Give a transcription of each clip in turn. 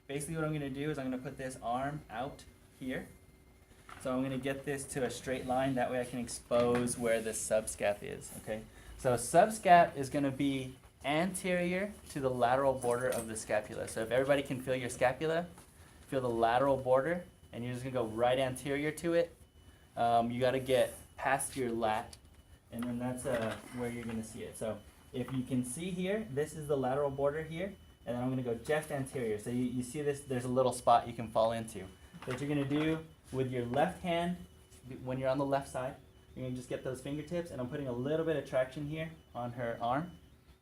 Basically what I'm going to do is I'm going to put this arm out here. So I'm going to get this to a straight line. That way I can expose where the subscap is. Okay. So subscap is going to be anterior to the lateral border of the scapula. So if everybody can feel your scapula, feel the lateral border, and you're just going to go right anterior to it. You got to get past your lat, and then that's where you're going to see it. So if you can see here, this is the lateral border here, and then I'm going to go just anterior. So you see this, there's a little spot you can fall into. So what you're going to do with your left hand, when you're on the left side, you're going to just get those fingertips, and I'm putting a little bit of traction here on her arm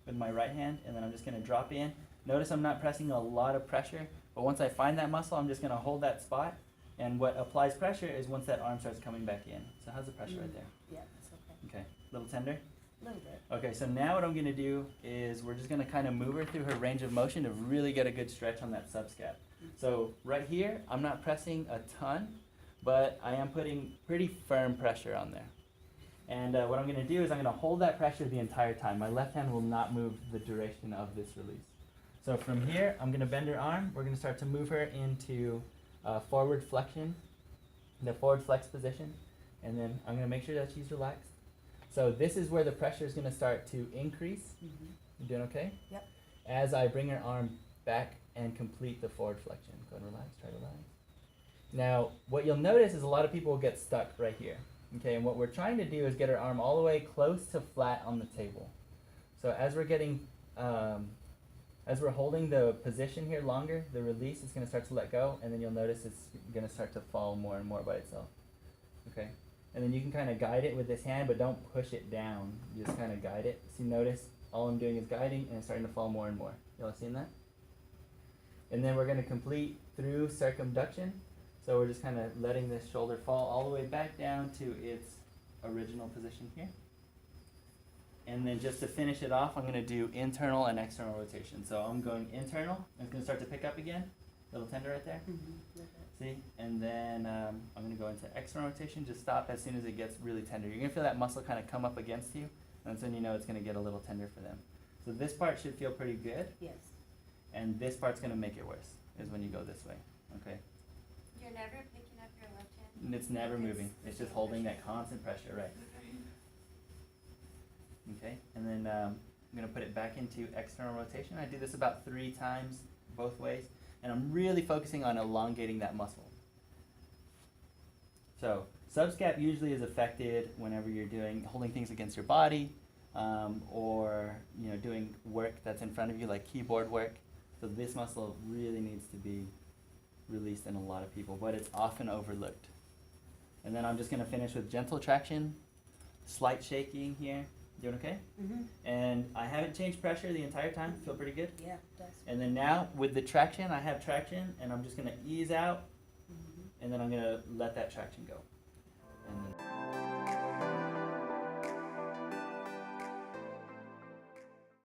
with my right hand, and then I'm just going to drop in. Notice I'm not pressing a lot of pressure, but once I find that muscle, I'm just going to hold that spot, and what applies pressure is once that arm starts coming back in. So how's the pressure right there? Yeah, that's okay. Okay, a little tender? A little bit. Okay, so now what I'm going to do is we're just going to kind of move her through her range of motion to really get a good stretch on that subscap. So right here, I'm not pressing a ton, but I am putting pretty firm pressure on there. And what I'm going to do is I'm going to hold that pressure the entire time. My left hand will not move the duration of this release. So from here, I'm going to bend her arm. We're going to start to move her into forward flexion, the forward flex position. And then I'm going to make sure that she's relaxed. So this is where the pressure is going to start to increase. You doing okay? Yep. As I bring her arm back and complete the forward flexion. Go and relax, try to relax. Now, what you'll notice is a lot of people get stuck right here. Okay, and what we're trying to do is get our arm all the way close to flat on the table. So as we're getting, as we're holding the position here longer, the release is going to start to let go, and then you'll notice it's going to start to fall more and more by itself. Okay, and then you can kind of guide it with this hand, but don't push it down. You just kind of guide it. So notice all I'm doing is guiding, and it's starting to fall more and more. Y'all seen that? And then we're going to complete through circumduction. So we're just kind of letting this shoulder fall all the way back down to its original position here. And then just to finish it off, I'm going to do internal and external rotation. So I'm going internal, and it's going to start to pick up again. A little tender right there. See? And then I'm going to go into external rotation. Just stop as soon as it gets really tender. You're going to feel that muscle kind of come up against you, and then you know it's going to get a little tender for them. So this part should feel pretty good. Yes. And this part's going to make it worse, is when you go this way. Okay? You're never picking up your left hand? And it's never moving. It's just holding that constant pressure, right? Okay, and then I'm going to put it back into external rotation. I do this about 3 times both ways, and I'm really focusing on elongating that muscle. So subscap usually is affected whenever you're holding things against your body, or doing work that's in front of you, like keyboard work. So this muscle really needs to be released in a lot of people, but it's often overlooked. And then I'm just going to finish with gentle traction, slight shaking here. Doing okay? And I haven't changed pressure the entire time. Feel pretty good? Yeah, it does. And then now with the traction, I have traction, and I'm just going to ease out, and then I'm going to let that traction go.